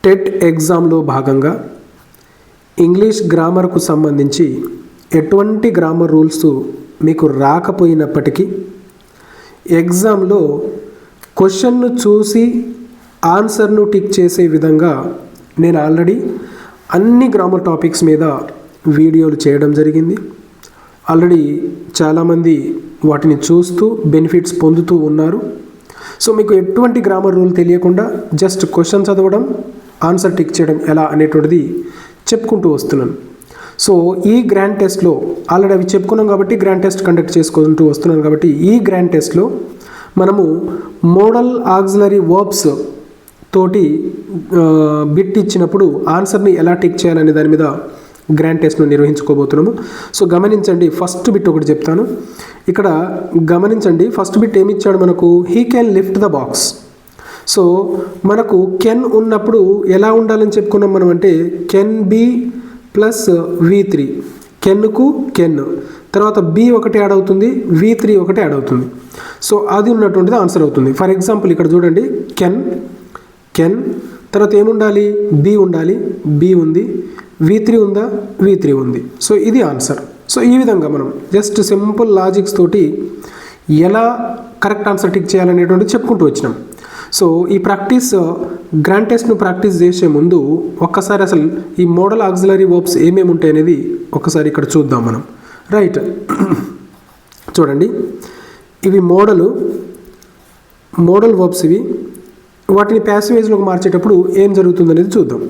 TET ఎగ్జామ్లో భాగంగా English గ్రామర్కు సంబంధించి ఎటువంటి గ్రామర్ రూల్స్ మీకు రాకపోయినప్పటికీ ఎగ్జామ్లో క్వశ్చన్ను చూసి ఆన్సర్ను టిక్ చేసే విధంగా నేను ఆల్రెడీ అన్ని గ్రామర్ టాపిక్స్ మీద వీడియోలు చేయడం జరిగింది. ఆల్రెడీ చాలామంది వాటిని చూస్తూ బెనిఫిట్స్ పొందుతూ ఉన్నారు. సో మీకు ఎటువంటి గ్రామర్ రూల్ తెలియకుండా జస్ట్ క్వశ్చన్ చదవడం, ఆన్సర్ టిక్ చేయడం ఎలా అనేటువంటిది చెప్పుకుంటూ వస్తున్నాను. సో ఈ గ్రాండ్ టెస్ట్లో ఆల్రెడీ అవి చెప్పుకున్నాం కాబట్టి గ్రాండ్ టెస్ట్ కండక్ట్ చేసుకుంటూ వస్తున్నాను కాబట్టి ఈ గ్రాండ్ టెస్ట్లో మనము మోడల్ ఆక్సిలరీ వర్బ్స్ తోటి బిట్ ఇచ్చినప్పుడు ఆన్సర్ని ఎలా టిక్ చేయాలనే దాని మీద గ్రాండ్ టెస్ట్ను నిర్వహించుకోబోతున్నాము. సో గమనించండి, ఫస్ట్ బిట్ ఒకటి చెప్తాను. ఇక్కడ గమనించండి, ఫస్ట్ బిట్ ఏమి ఇచ్చాడు మనకు, he can lift the box. So మనకు కెన్ ఉన్నప్పుడు ఎలా ఉండాలని చెప్పుకున్నాం మనం అంటే కెన్ బి ప్లస్ V3, కెన్కు కెన్, తర్వాత బి ఒకటి యాడ్ అవుతుంది, V3 ఒకటి యాడ్ అవుతుంది. సో అది ఉన్నటువంటిది ఆన్సర్ అవుతుంది. ఫర్ ఎగ్జాంపుల్ ఇక్కడ చూడండి, కెన్ తర్వాత ఏముండాలి, బి ఉండాలి, బి ఉంది, V3 ఉందా, V3 ఉంది. సో ఇది ఆన్సర్. సో ఈ విధంగా మనం జస్ట్ సింపుల్ లాజిక్స్ తోటి ఎలా కరెక్ట్ ఆన్సర్ టిక్ చేయాలనేటువంటిది చెప్పుకుంటూ వచ్చినాం. సో ఈ ప్రాక్టీస్ గ్రాండ్ టెస్ట్ను ప్రాక్టీస్ చేసే ముందు ఒక్కసారి అసలు ఈ మోడల్ ఆక్సిలరీ వర్బ్స్ ఏమేమి ఉంటాయి అనేది ఒకసారి ఇక్కడ చూద్దాం మనం. రైట్, చూడండి, ఇవి మోడల్ వర్బ్స్. ఇవి వాటిని ప్యాసివేజ్లోకి మార్చేటప్పుడు ఏం జరుగుతుంది అనేది చూద్దాం.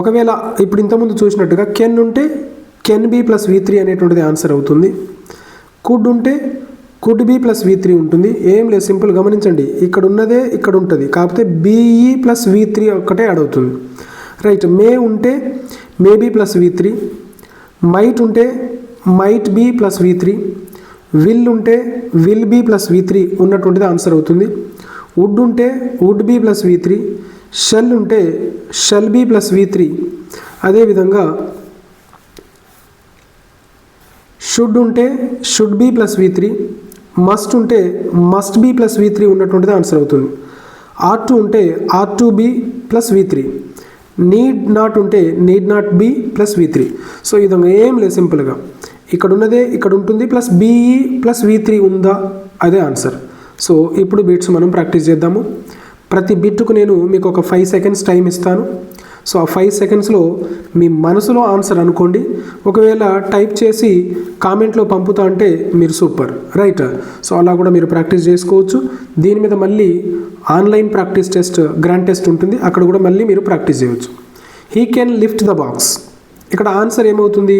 ఒకవేళ ఇప్పుడు ఇంతకుముందు చూసినట్టుగా కెన్ ఉంటే కెన్ బి ప్లస్ V3 అనేటువంటిది ఆన్సర్ అవుతుంది. కుడ్ ఉంటే కుడ్ బి ప్లస్ V3 ఉంటుంది. ఏం లేదు, సింపుల్ గమనించండి, ఇక్కడ ఉన్నదే ఇక్కడ ఉంటుంది, కాకపోతే BE ప్లస్ V3 ఒక్కటే యాడ్ అవుతుంది. రైట్, మే ఉంటే may be plus V3, might ఉంటే might be plus V3, will ఉంటే విల్ బి ప్లస్ V3 ఉన్నటువంటిది ఆన్సర్ అవుతుంది. వుడ్ ఉంటే would be plus V3, shall ఉంటే షెల్ బి ప్లస్ V3, అదేవిధంగా షుడ్ ఉంటే should be plus V3, must ఉంటే must be plus V3 ఉన్నటువంటిది ఆన్సర్ అవుతుంది. R2 ఉంటే R2B plus V3, need not ఉంటే need not be plus V3. So ఈ విధంగా ఏం లేదు, సింపుల్గా ఇక్కడ ఉన్నదే ఇక్కడ ఉంటుంది, ప్లస్ BE ప్లస్ V3 ఉందా, అదే ఆన్సర్. సో ఇప్పుడు బిట్స్ మనం ప్రాక్టీస్ చేద్దాము. ప్రతి బిట్కు నేను మీకు ఒక 5 సెకండ్స్ టైం ఇస్తాను. సో ఆ 5 సెకండ్స్లో మీ మనసులో ఆన్సర్ అనుకోండి. ఒకవేళ టైప్ చేసి కామెంట్లో పంపుతా అంటే మీరు సూపర్. రైట్, సో అలా కూడా మీరు ప్రాక్టీస్ చేసుకోవచ్చు. దీని మీద మళ్ళీ online practice test grand test ఉంటుంది, అక్కడ కూడా మళ్ళీ మీరు ప్రాక్టీస్ చేయవచ్చు. He can lift the box, ఇక్కడ ఆన్సర్ ఏమవుతుంది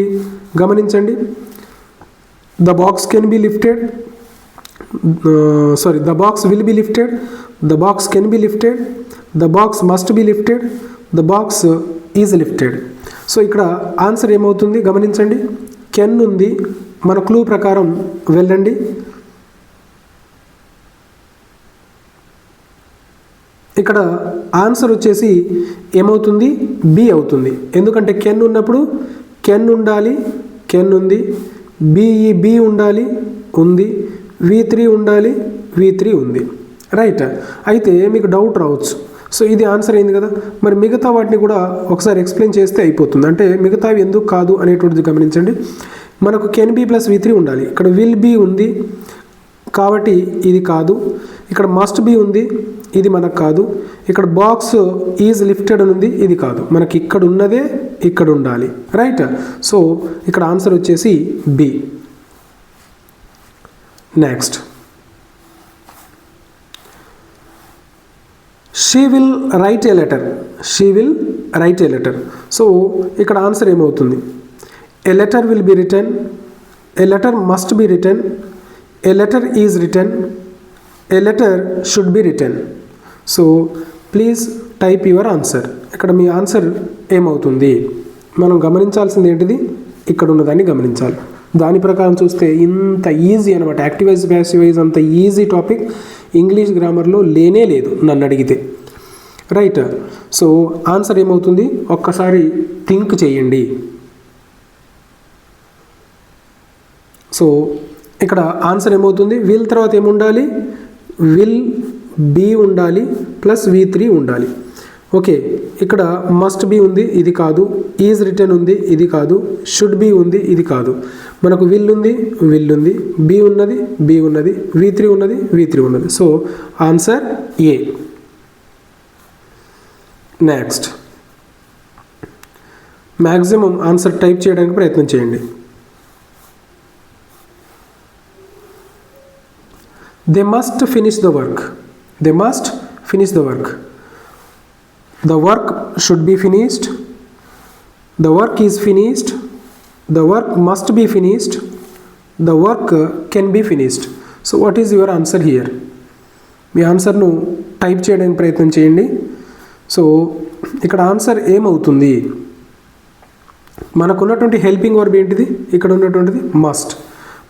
గమనించండి. The box can be lifted, the box will be lifted, the box can be lifted, the box must be lifted, the box is lifted. So ఇక్కడ answer ఏమవుతుంది గమనించండి, can ఉంది, మన clue ప్రకారం వెళ్ళండి. ఇక్కడ ఆన్సర్ వచ్చేసి ఏమవుతుంది, బి అవుతుంది. ఎందుకంటే కెన్ ఉన్నప్పుడు కెన్ ఉండాలి, కెన్ ఉంది, బి ఉండాలి, ఉంది, V3 ఉండాలి, V3 ఉంది. రైట్, అయితే మీకు డౌట్ రావచ్చు, సో ఇది ఆన్సర్ అయింది కదా, మరి మిగతా వాటిని కూడా ఒకసారి ఎక్స్ప్లెయిన్ చేస్తే అయిపోతుంది. అంటే మిగతావి ఎందుకు కాదు అనేటువంటిది గమనించండి. మనకు కెన్ బి ప్లస్ V3 ఉండాలి, ఇక్కడ విల్ బి ఉంది కాబట్టి ఇది కాదు, ఇక్కడ మస్ట్ బి ఉంది, ఇది మనకు కాదు, ఇక్కడ బాక్స్ ఈజ్ లిఫ్టెడ్ అని ఉంది, ఇది కాదు, మనకి ఇక్కడ ఉన్నదే ఇక్కడ ఉండాలి. రైట్, సో ఇక్కడ ఆన్సర్ వచ్చేసి B. Next, she will write a letter, she will write a letter. So ఇక్కడ ఆన్సర్ ఏమవుతుంది, a letter will be return, a letter must be return, a letter is return, a letter should be return. So please type your answer. ఇక్కడ మీ answer ఏమవుతుంది మనం గమనించాల్సింది ఏంటిది, ఇక్కడ ఉన్నదాన్ని గమనించాలి. దాని ప్రకారం చూస్తే ఇంత ఈజీ అనమాట, యాక్టివైజ్ ప్యాసివైజ్ అంత ఈజీ టాపిక్ ఇంగ్లీష్ గ్రామర్లో లేనే లేదు నన్ను అడిగితే. రైట్, సో ఆన్సర్ ఏమవుతుంది ఒక్కసారి థింక్ చేయండి. సో ఇక్కడ ఆన్సర్ ఏమవుతుంది, విల్ తర్వాత ఏముండాలి, విల్ బి ఉండాలి ప్లస్ V3 ఉండాలి. ఓకే, ఇక్కడ మస్ట్ బి ఉంది, ఇది కాదు. ఈజ్ రిటర్న్ ఉంది, ఇది కాదు. షుడ్ బి ఉంది, ఇది కాదు. మనకు విల్ ఉంది, బి ఉన్నది, V3 ఉన్నది, V3 ఉన్నది. సో ఆన్సర్ ఏ. నెక్స్ట్, మ్యాక్సిమం ఆన్సర్ టైప్ చేయడానికి ప్రయత్నం చేయండి. They must finish the work. They must finish the work. The work should be finished. The work is finished. The work must be finished. The work can be finished. So what is your answer here? మీ ఆన్సర్ను type చేయడానికి ప్రయత్నం చేయండి. So ఇక్కడ answer ఏమవుతుంది? మనకున్నటువంటి helping verb ఏంటిది? ఇక్కడ ఉన్నటువంటిది మస్ట్.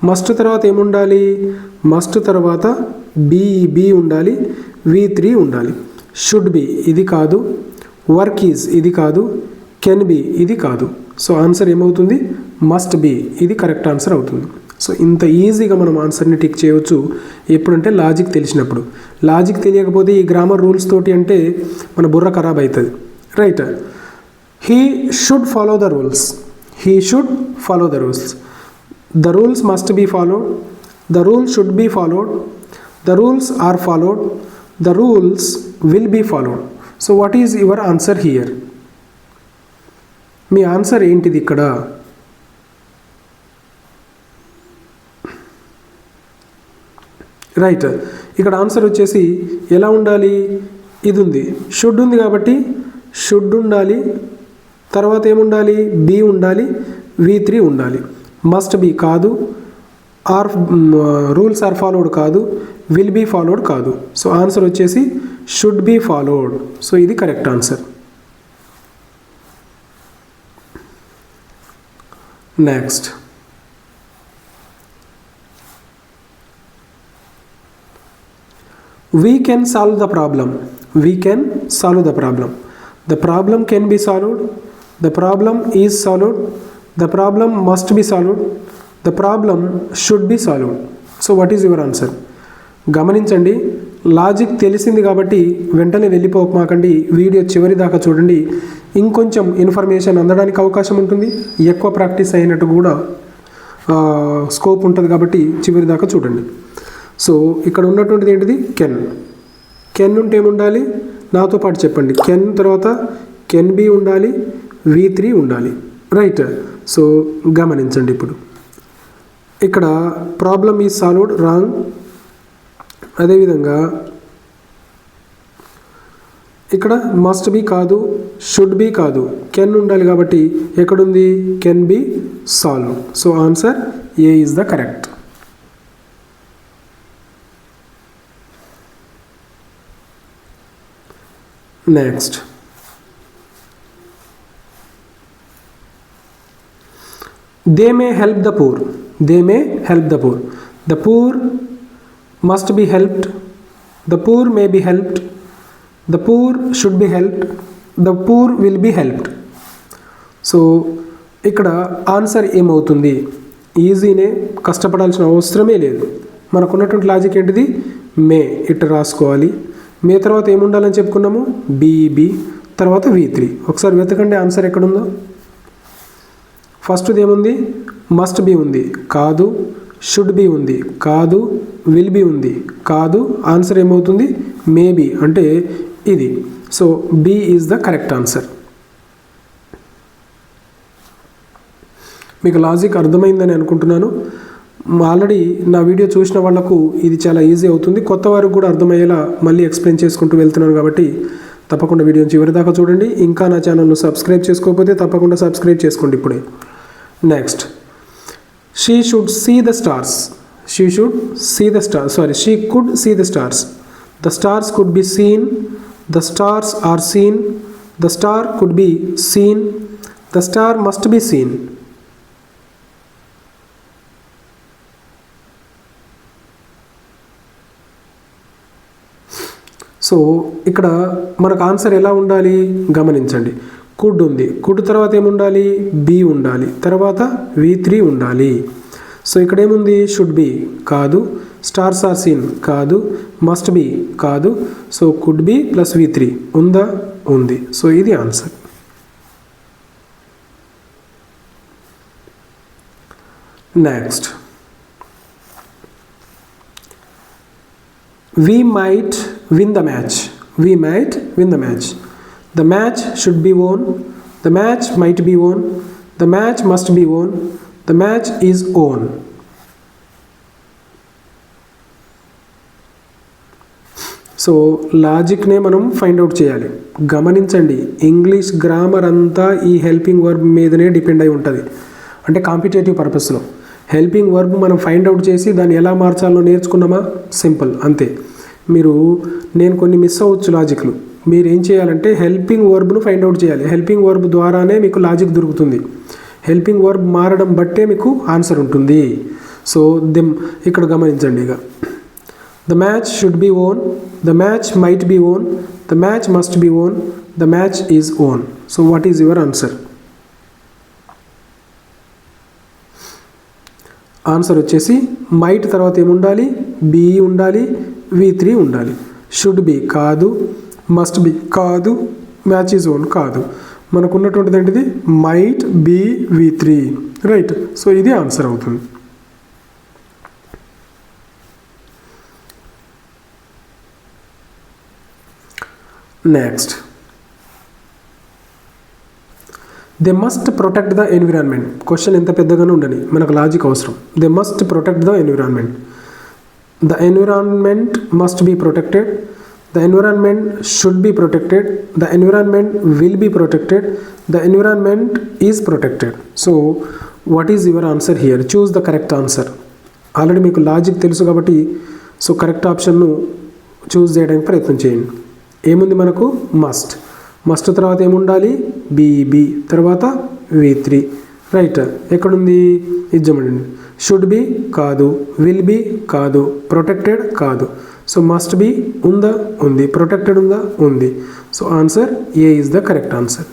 మస్ట్ తర్వాత ఏముండాలి? మస్ట్ తర్వాత బి ఉండాలి, V3 ఉండాలి. షుడ్ బి ఇది కాదు, వర్క్ ఈజ్ ఇది కాదు, కెన్ బి ఇది కాదు. సో ఆన్సర్ ఏమవుతుంది? Must be. ఇది కరెక్ట్ ఆన్సర్ అవుతుంది. సో ఇంత ఈజీగా మనం ఆన్సర్ని టిక్ చేయవచ్చు ఎప్పుడంటే లాజిక్ తెలిసినప్పుడు. లాజిక్ తెలియకపోతే ఈ గ్రామర్ రూల్స్ తోటి అంటే మన బుర్ర ఖరాబ్ అవుతుంది. Right. He should follow the rules. He should follow the rules. The rules must be followed. The rules should be followed. The rules are followed. The rules will be followed. So what is your answer here? Me answer ఏంటిది ఇక్కడ? Right. ఇక్కడ answer వచ్చేసి ఎలా ఉండాలి? ఇది ఉంది, should ఉంది కాబట్టి షుడ్ ఉండాలి, తర్వాత ఏముండాలి? బి ఉండాలి, V3 ఉండాలి. మస్ట్ బి కాదు, ఆర్ రూల్స్ ఆర్ ఫాలోడ్ కాదు, విల్ బీ ఫాలోడ్ కాదు. సో ఆన్సర్ వచ్చేసి షుడ్ బీ ఫాలోడ్. సో ఇది correct answer. Next, we can solve the problem. We can solve the problem. The problem can be solved. The problem is solved. The problem must be solved. The problem should be solved. So what is your answer? గమనించండి, logic తెలిసింది కాబట్టి వెంటనే వెళ్ళిపోమాకండి. Video చివరి దాకా చూడండి. ఇంకొంచెం information అందడానికి అవకాశం ఉంటుంది. ఎక్కువ ప్రాక్టీస్ అయినట్టు కూడా స్కోప్ ఉంటుంది కాబట్టి చివరి దాకా చూడండి. సో ఇక్కడ ఉన్నటువంటిది ఏంటిది? కెన్. కెన్ ఉంటే ఏముండాలి? నాతో పాటు చెప్పండి. కెన్ తర్వాత కెన్ బి ఉండాలి, V3 ఉండాలి. రైట్. సో గమనించండి, ఇప్పుడు ఇక్కడ ప్రాబ్లమ్ ఈజ్ సాల్వ్డ్, రాంగ్. అదేవిధంగా ఇక్కడ మస్ట్ బి కాదు, షుడ్ బి కాదు, కెన్ ఉండాలి కాబట్టి ఎక్కడుంది? Can be solve. So answer A is the correct. Next, they may help the poor. They may help the poor. The poor must be helped. The poor may be helped. The poor should be helped. The poor will be helped. So ఇక్కడ answer ఏమవుతుంది? ఈజీనే, కష్టపడాల్సిన అవసరమే లేదు. మనకున్నటువంటి logic ఏంటిది? మే. ఇట్లా రాసుకోవాలి. మే తర్వాత ఏముండాలని చెప్పుకున్నాము? బి తర్వాత V3. ఒకసారి వెతకండి ఆన్సర్ ఎక్కడుందో. ఫస్ట్ది ఏముంది? మస్ట్ బి ఉంది, కాదు. షుడ్ బి ఉంది, కాదు. విల్ బి ఉంది, కాదు. ఆన్సర్ ఏమవుతుంది? మేబీ, అంటే ఇది. So B is the correct answer. మీకు లాజిక్ అర్థమైందని అనుకుంటున్నాను. ఆల్రెడీ నా వీడియో చూసిన వాళ్ళకు ఇది చాలా ఈజీ అవుతుంది. కొత్త వారికి కూడా అర్థమయ్యేలా మళ్ళీ ఎక్స్ప్లెయిన్ చేసుకుంటూ వెళ్తున్నాను కాబట్టి తప్పకుండా వీడియోని చివరి దాకా చూడండి. ఇంకా నా ఛానల్ను సబ్స్క్రైబ్ చేసుకోకపోతే తప్పకుండా సబ్స్క్రైబ్ చేసుకోండి ఇప్పుడే. Next, she should see the stars. She should see the stars. Sorry, she could see the stars. The stars could be seen. The stars are seen. The star could be seen. The star must be seen. So ఇక్కడ మనకు answer ఎలా ఉండాలి? గమనించండి. Could ఉంది, could తర్వాత ఏముండాలి? B ఉండాలి, తర్వాత V3 ఉండాలి. సో ఇక్కడ ఏముంది? షుడ్ బి కాదు, స్టార్స్ ఆర్ సీన్ కాదు, మస్ట్ బి కాదు, so could be plus V3 ఉందా, ఉంది. సో ఇది answer. Next, we might win the match. We might win the match. The match should be won. The match might be won. The match must be won. The match is won. So లాజిక్నే మనం find out చేయాలి. గమనించండి, English grammar అంతా ఈ helping verb మీదనే depend అయి ఉంటుంది. అంటే కాంపిటేటివ్ పర్పస్లో హెల్పింగ్ వర్బ్ మనం ఫైండ్ అవుట్ చేసి దాన్ని ఎలా మార్చాలో నేర్చుకున్నామా, సింపుల్ అంతే. నేను కొన్ని మిస్ అవ్వచ్చు లాజిక్లు. మీరు ఏం చేయాలంటే హెల్పింగ్ వర్బ్ను ఫైండ్ అవుట్ చేయాలి. హెల్పింగ్ వర్బ్ ద్వారానే మీకు లాజిక్ దొరుకుతుంది. హెల్పింగ్ వర్బ్ మారడం బట్టే మీకు ఆన్సర్ ఉంటుంది. సో ఇక్కడ గమనించండి. ఇక the match should be own, the match might be own, the match must be own, the match is own. So what is your answer? Answer వచ్చేసి మైట్ తర్వాత ఏముండాలి, బి ఉండాలి, V3 ఉండాలి. షుడ్ బి కాదు, must be కాదు, match is own కాదు. మనకు ఉన్నటువంటిది ఏంటిది, might be V3, right. So ఇది ఆన్సర్ అవుతుంది. Next, they must protect the environment. Question ఎంత పెద్దగానే ఉండని, మనకు లాజిక్ అవసరం. They must protect the environment. The environment must be protected, the environment should be protected, the environment will be protected, the environment is protected. So what is your answer here? Choose the correct answer. Already మీకు logic తెలుసు కాబట్టి so correct ఆప్షన్ను చూస్ చేయడానికి ప్రయత్నం చేయండి. ఏముంది మనకు, must. Must తర్వాత ఏముండాలి, బి తర్వాత V3, రైట్. ఎక్కడుంది, ఇజ్జమండి. షుడ్ బి కాదు, విల్ బి కాదు, ప్రొటెక్టెడ్ కాదు. సో మస్ట్ బి ఉందా, ఉంది. ప్రొటెక్టెడ్ ఉందా, ఉంది. So answer A is the correct answer.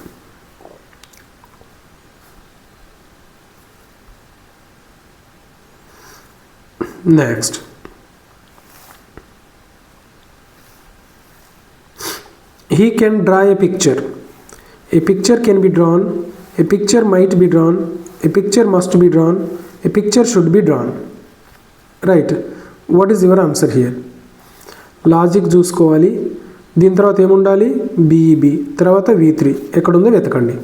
Next, he can draw a picture. A picture can be drawn, a picture might be drawn, a picture must be drawn, a picture should be drawn, right. What is your answer here? Logic చూసుకోవాలి. దీని తర్వాత ఏముండాలి, be తర్వాత V3 ఎక్కడుందో వెతకండి.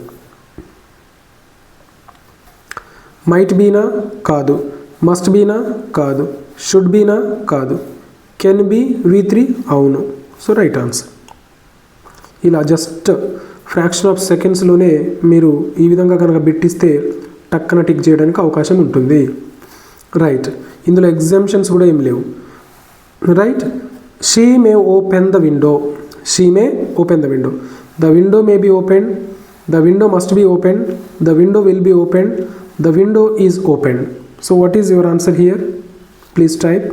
Might బీనా కాదు, must బీనా కాదు, should బీనా కాదు, కెన్ బి V3 అవును. So right answer. ఇలా జస్ట్ ఫ్రాక్షన్ ఆఫ్ సెకండ్స్లోనే మీరు ఈ విధంగా కనుక బిట్టిస్తే టక్కన టిక్ చేయడానికి అవకాశం ఉంటుంది, రైట్. ఇందులో ఎగ్జామ్షన్స్ కూడా ఏం లేవు, right. She may open the window, she may open the window, the window may be open, the window must be open, the window will be open, the window is open. So what is your answer here? Please type.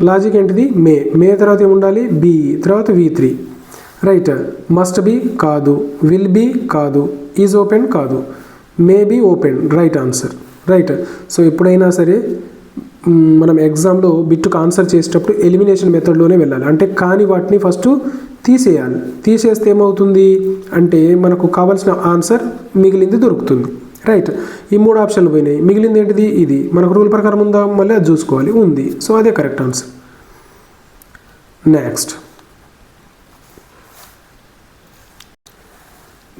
Logic ఏంటిది, may తర్వాత ఏముండాలి, be తర్వాత V3, right. Must be కాదు, will be కాదు, is open కాదు, may be open, right answer, right. So ఎప్పుడైనా సరే మనం ఎగ్జామ్లో బిట్టుకు ఆన్సర్ చేసేటప్పుడు ఎలిమినేషన్ మెథడ్లోనే వెళ్ళాలి. అంటే కాని వాటిని ఫస్ట్ తీసేయాలి. తీసేస్తే ఏమవుతుంది అంటే మనకు కావాల్సిన ఆన్సర్ మిగిలింది దొరుకుతుంది, రైట్. ఈ 3 ఆప్షన్లు పోయినాయి, మిగిలింది ఏంటిది, ఇది. మనకు రూల్ ప్రకారం ఉందా, మళ్ళీ అది చూసుకోవాలి, ఉంది. సో అదే correct answer. Next,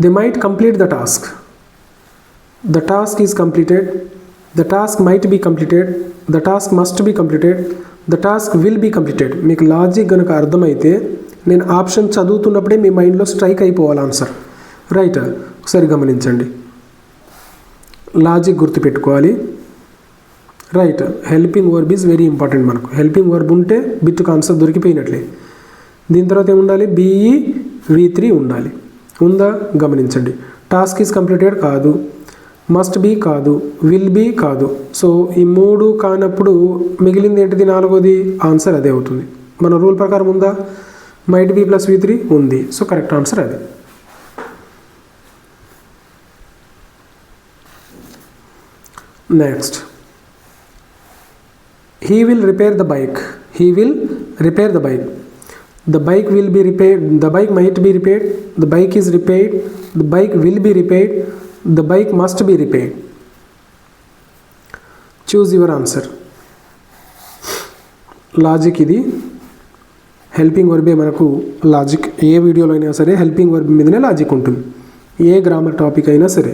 they might complete the task. The task is completed, the task might be completed, the task must be completed, the task will be completed. మీకు లాజిక్ కనుక అర్థమైతే నేను ఆప్షన్ చదువుతున్నప్పుడే మీ మైండ్లో స్ట్రైక్ అయిపోవాలి answer, right. ఒకసారి గమనించండి, logic గుర్తుపెట్టుకోవాలి, right. Helping verb is very important. మనకు హెల్పింగ్ వర్బ్ ఉంటే బిట్టుకు ఆన్సర్ దొరికిపోయినట్లే. దీని తర్వాత ఏముండాలి, బిఈ V3 ఉండాలి, ఉందా గమనించండి. టాస్క్ ఈజ్ కంప్లీటెడ్ కాదు, మస్ట్ బీ కాదు, విల్ బీ కాదు. సో ఈ 3 కానప్పుడు మిగిలింది ఏంటిది, 4వది ఆన్సర్ అదే అవుతుంది. మన రూల్ ప్రకారం ఉందా, మైట్ బీ ప్లస్ V3 ఉంది. సో కరెక్ట్ ఆన్సర్ అది. Next, he will repair the bike. He will repair the bike. The bike will be repaired. The bike might be repaired. The bike is repaired. The bike will be repaired. The bike must be repaired. Choose your answer. Logic ఇది. Helping వర్బే మనకు logic. ఏ వీడియోలో అయినా సరే helping verb మీదనే logic ఉంటుంది. ఏ grammar topic అయినా సరే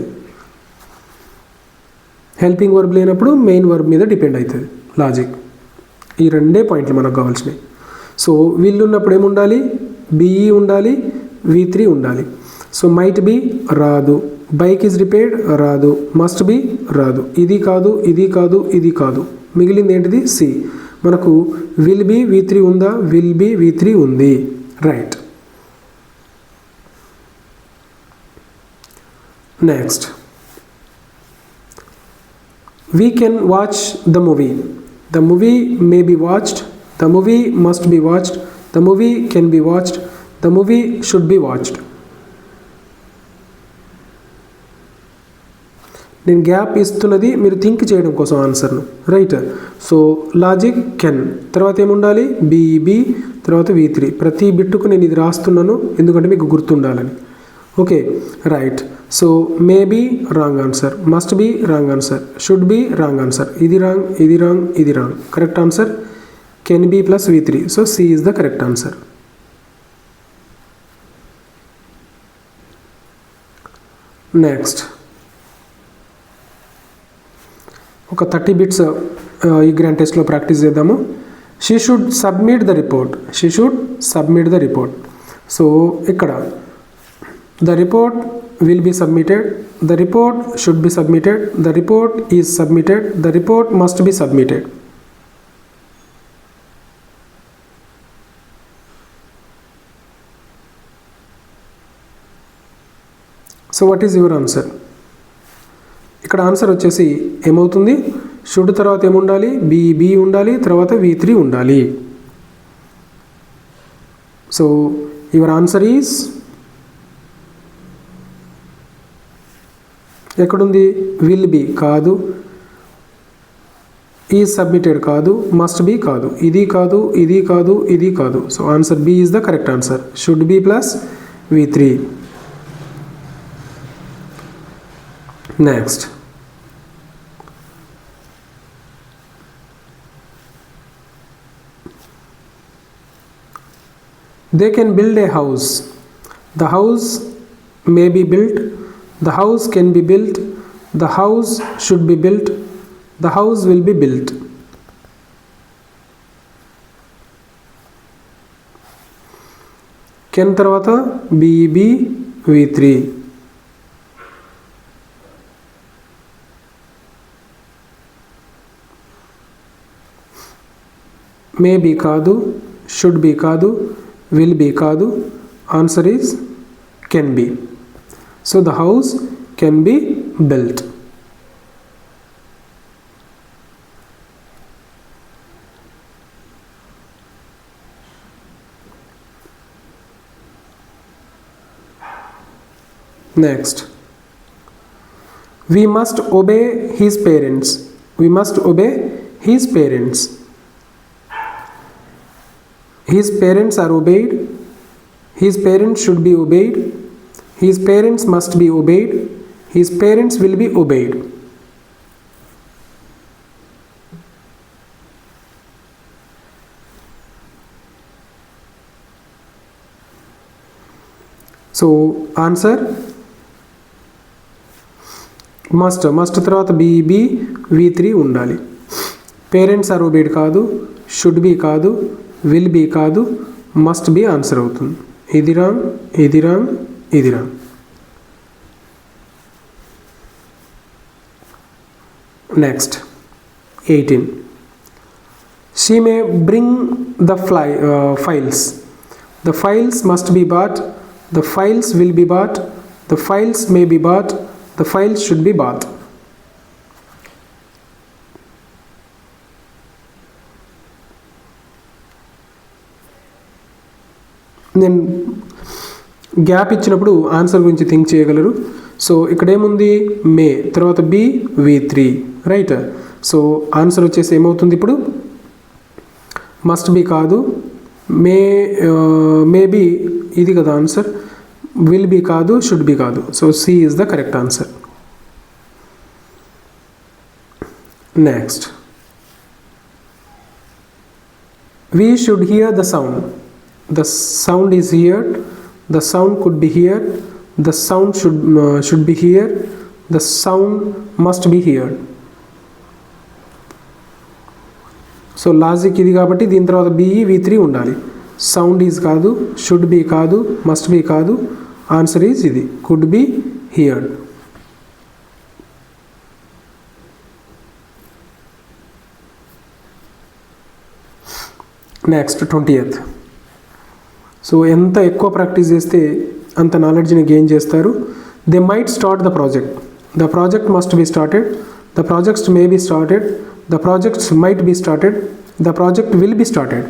helping verb లేనప్పుడు మెయిన్ వర్బ్ మీద డిపెండ్ అవుతుంది లాజిక్. ఈ రెండే పాయింట్లు మనకు కావాల్సినవి. సో విల్ ఉన్నప్పుడు ఏముండాలి? బిఈ ఉండాలి, V3 ఉండాలి. సో మైట్ బి రాదు, బైక్ ఈజ్ రిపేర్డ్ రాదు, మస్ట్ బి రాదు. ఇది కాదు, ఇది కాదు, ఇది కాదు. మిగిలింది ఏంటిది? సి. మనకు విల్ బి V3 ఉందా? విల్ బి V3 ఉంది. Right. Next, we can watch the movie. The movie may be watched. The movie must be watched. The movie can be watched. The movie should be watched. నేను gap ఇస్తున్నది మీరు think చేయడం కోసం ఆన్సర్ను. Right. So logic can, తర్వాత ఏముండాలి? BB, తర్వాత V3. ప్రతి బిట్టుకు నేను ఇది రాస్తున్నాను ఎందుకంటే మీకు గుర్తుండాలని. Okay, right. So may be wrong answer, must be wrong answer, should be wrong answer. ఇది రాంగ్, ఇది రాంగ్, ఇది wrong. Correct answer can be plus V3. So C is the correct answer. Next, ఒక 30 bits ఈ grand టెస్ట్లో practice చేద్దాము. She should submit the report. She should submit the report. So ఇక్కడ the report will be submitted, the report should be submitted, the report is submitted, the report must be submitted. So what is your answer? ఇక్కడ answer వచ్చేసి ఏమవుతుంది? Should తర్వాత ఏముండాలి? B ఉండాలి, తర్వాత V3 ఉండాలి. So your answer is ఎక్కడుంది? Will be కాదు, ఈజ్ సబ్మిటెడ్ కాదు, మస్ట్ బి కాదు, ఇది కాదు, ఇది కాదు, ఇది కాదు. So answer B is the correct answer. Should be plus V3. Next, they can build a house. The house may be built. The house can be built. The house should be built. The house will be built. Can తర్వాత BB V3. May be కాదు, should be కాదు, will be కాదు. Answer is can be. So the house can be built. Next, we must obey his parents. We must obey his parents. His parents are obeyed. His parents should be obeyed. His parents must be obeyed. His parents will be obeyed. So answer must తర్వాత BB V3 ఉండాలి. Parents are obeyed కాదు, should be కాదు, will be కాదు, must B answer అవుతుంది. ఇది wrong, ఇది wrong, ఇది wrong. Next 18. She may bring the files. The files must be bought. The files will be bought. The files may be bought. The files should be bought. నేను gap ఇచ్చినప్పుడు answer గురించి think చేయగలరు. So ఇక్కడ ఏముంది? మే, తర్వాత B V3. Right. So answer వచ్చేసి ఏమవుతుంది ఇప్పుడు? మస్ట్ బి కాదు, మేబీ ఇది కదా ఆన్సర్. విల్ బి కాదు, షుడ్ బి కాదు. So C is the correct answer. Next, we should hear the sound. The sound is heard. The sound could be heard. The sound should be heard. The sound must be heard. So logic ఇది కాబట్టి దీని తర్వాత BE V3 ఉండాలి. Sound is కాదు, should be కాదు, must be కాదు. Answer is ఇది, could be heard. Next 20th. So ఎంత ఎక్కువ ప్రాక్టీస్ చేస్తే అంత నాలెడ్జ్ని గెయిన్ చేస్తారు. They might start the project. The project must be started. The projects may be started. The projects might be started. The project will be started.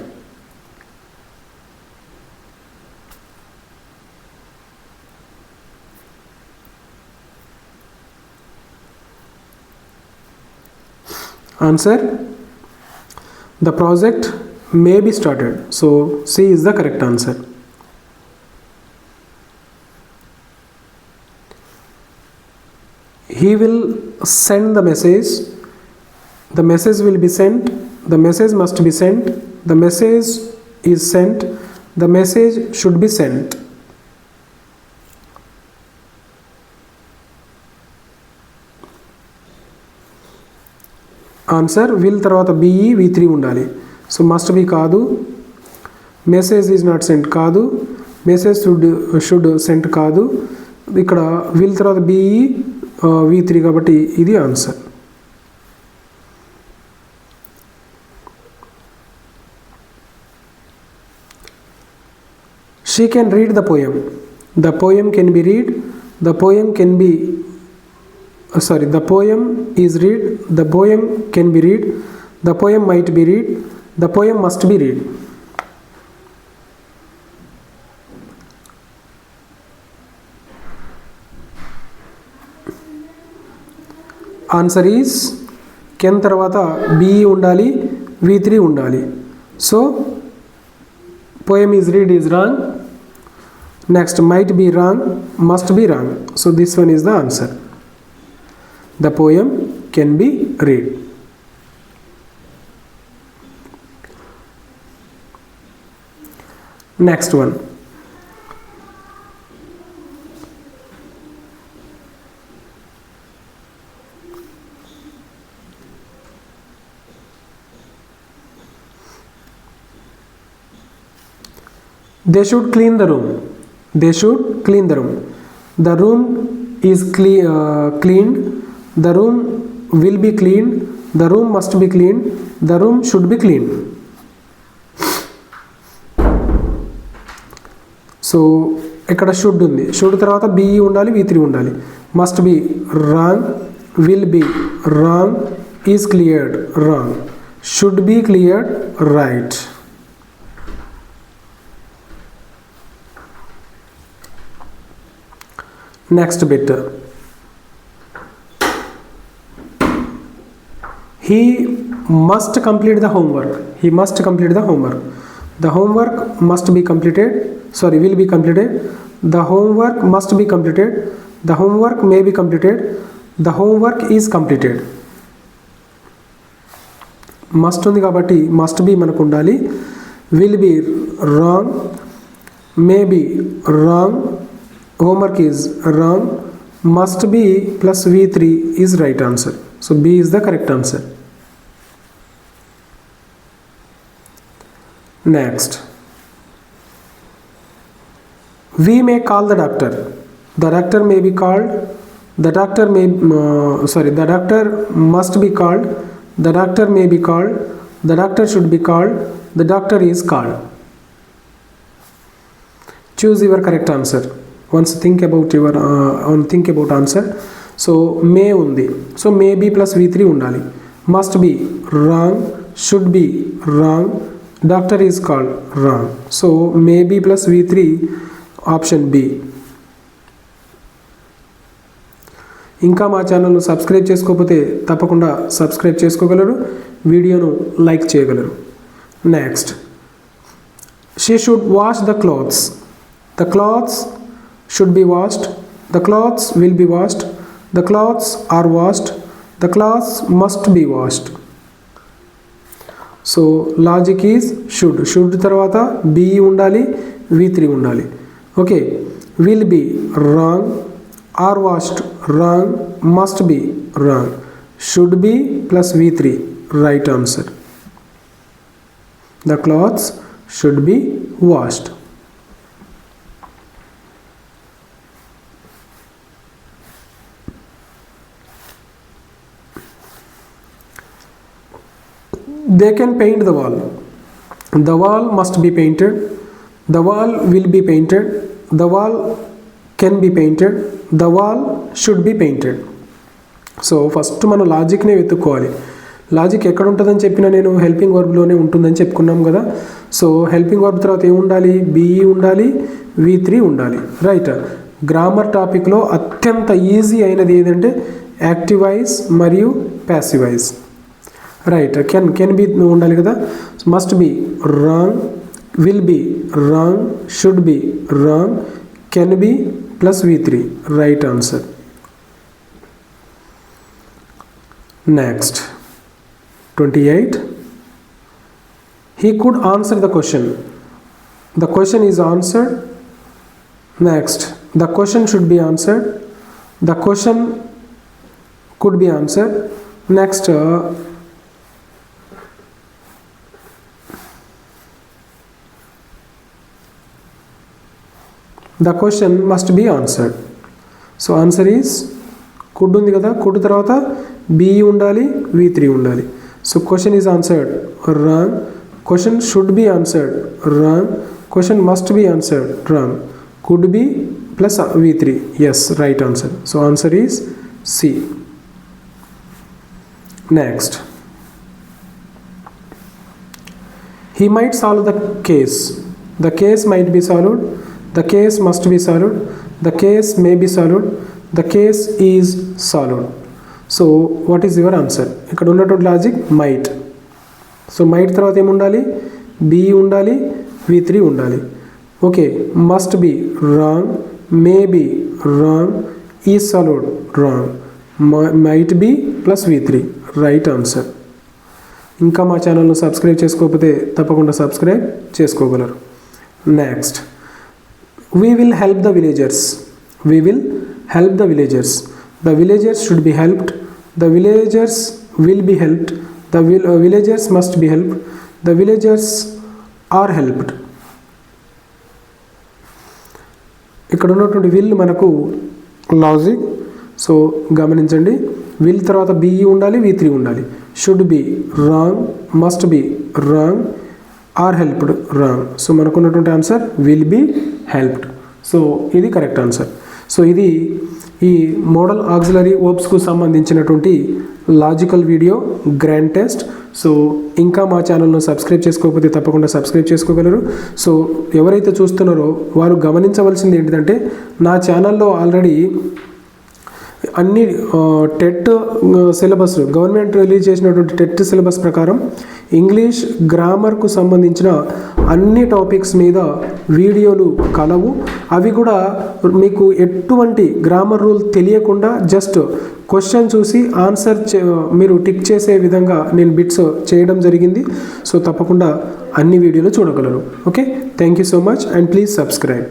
Answer, the project may be started. So C is the correct answer. He will send the message. The message will be sent. The message must be sent. The message is sent. The message should be sent. Answer, will తర్వాత BE V3 ఉండాలి. So must be కాదు, message is not cent కాదు, message should cent కాదు. ఇక్కడ will తర్వాత BE V3 కాబట్టి ఇది answer. She can read the poem. The poem can be read. The poem can be the poem is read. The poem can be read. The poem might be read. The poem must be read. Answer is can తర్వాత be ఉండాలి, V3 ఉండాలి. So poem is read is wrong. Next, might be wrong, must be wrong. So this one is the answer. The poem can be read. Next one. They should clean the room. They should clean the room. The room is cleaned. The room will be cleaned. The room must be cleaned. The room should be cleaned. So ఇక్కడ should ఉంది. Should తర్వాత be ఉండాలి, V3 ఉండాలి. Must be wrong. Will be wrong. Is cleared wrong. Should be cleared right. Next bit. He must complete the homework. He must complete the homework. The homework must be completed. Sorry, will be completed. The homework must be completed. The homework may be completed. The homework is completed. Must ఉంది కాబట్టి must be మనకు ఉండాలి. Will be wrong. May be wrong. Homework is wrong. Must be plus V3 is right answer. So B is the correct answer. Next, we may call the doctor. The doctor may be called. The doctor may the doctor must be called. The doctor may be called. The doctor should be called. The doctor is called. Choose your correct answer. Once think about answer. So may ఉంది. So may be plus V3 ఉండాలి. Must be wrong. Should be wrong. Doctor is called wrong. So may be plus V3 option B. ఇంకా మా ఛానల్ను subscribe చేసుకోకపోతే తప్పకుండా subscribe చేసుకోగలరు, వీడియోను like చేయగలరు. Next, she should wash the clothes. The clothes should be washed. The clothes will be washed. The clothes are washed. The clothes must be washed. So logic is should. Should తర్వాత be ఉండాలి, V3 ఉండాలి. Okay, will be wrong, are washed wrong, must be wrong, should be plus V3 right answer. The clothes should be washed. They can paint the wall. The wall must be painted. The wall will be painted. The wall can be painted. The wall should be painted. So first మనం లాజిక్నే వెతుక్కోవాలి. Logic ఎక్కడ ఉంటుందని చెప్పినా నేను helping వర్బ్లోనే ఉంటుందని చెప్పుకున్నాం కదా. So helping verb తర్వాత ఏముండాలి, బీఈ ఉండాలి, V3 ఉండాలి. రైట్. గ్రామర్ టాపిక్లో అత్యంత ఈజీ అయినది ఏదంటే యాక్టివైజ్ మరియు ప్యాసివైజ్. రైట్. కెన్ బి ఉండాలి కదా. Must be wrong, will be wrong, should be wrong, can be plus V3 right answer. Next 28. He could answer the question. The question is answered. Next, the question should be answered. The question could be answered. Next, the question must be answered. So answer is could ఉంది కదా. could తర్వాత B ఉండాలి, V3 ఉండాలి. So question is answered wrong. Question should be answered wrong. Question must be answered wrong. Could be plus V3 yes right answer. So answer is C. Next, he might solve the case. The case might be solved. The case must be solved. The case may be solved. The case is solved. So what is your answer? ఇక్కడ ఉన్నటువంటి logic might. So might తర్వాత ఏముండాలి, B ఉండాలి, V3 ఉండాలి. Okay, must be wrong, may be wrong, ఈ solved wrong, might be plus V3 right answer. ఇంకా మా ఛానల్ను సబ్స్క్రైబ్ చేసుకోకపోతే తప్పకుండా సబ్స్క్రైబ్ చేసుకోగలరు. Next, we will help the villagers. We will help the villagers. The villagers should be helped. The villagers will be helped. The villagers must be helped. The villagers are helped. ఇక్కడ ఉన్నటువంటి will మనకు logic. So గమనించండి, will తర్వాత be ఉండాలి, V3 ఉండాలి. Should be wrong, must be wrong, are helped wrong. So మనకు ఉన్నటువంటి answer will be helped. So ఇది కరెక్ట్ ఆన్సర్. సో ఇది ఈ మోడల్ ఆక్సిలరీ వర్బ్స్కు సంబంధించినటువంటి logical video grand test. So ఇంకా మా ఛానల్ను సబ్స్క్రైబ్ చేసుకోకపోతే తప్పకుండా సబ్స్క్రైబ్ చేసుకోగలరు. సో ఎవరైతే చూస్తున్నారో వారు గమనించవలసింది ఏంటంటే నా ఛానల్లో ఆల్రెడీ అన్ని టెట్ సిలబస్, గవర్నమెంట్ రిలీజ్ చేసినటువంటి టెట్ సిలబస్ ప్రకారం ఇంగ్లీష్ గ్రామర్కు సంబంధించిన అన్ని టాపిక్స్ మీద వీడియోలు కలవు. అవి కూడా మీకు ఎటువంటి గ్రామర్ రూల్ తెలియకుండా జస్ట్ క్వశ్చన్ చూసి ఆన్సర్ మీరు టిక్ చేసే విధంగా నేను బిట్స్ చేయడం జరిగింది. సో తప్పకుండా అన్ని వీడియోలు చూడగలరు. Okay, thank you so much and please subscribe.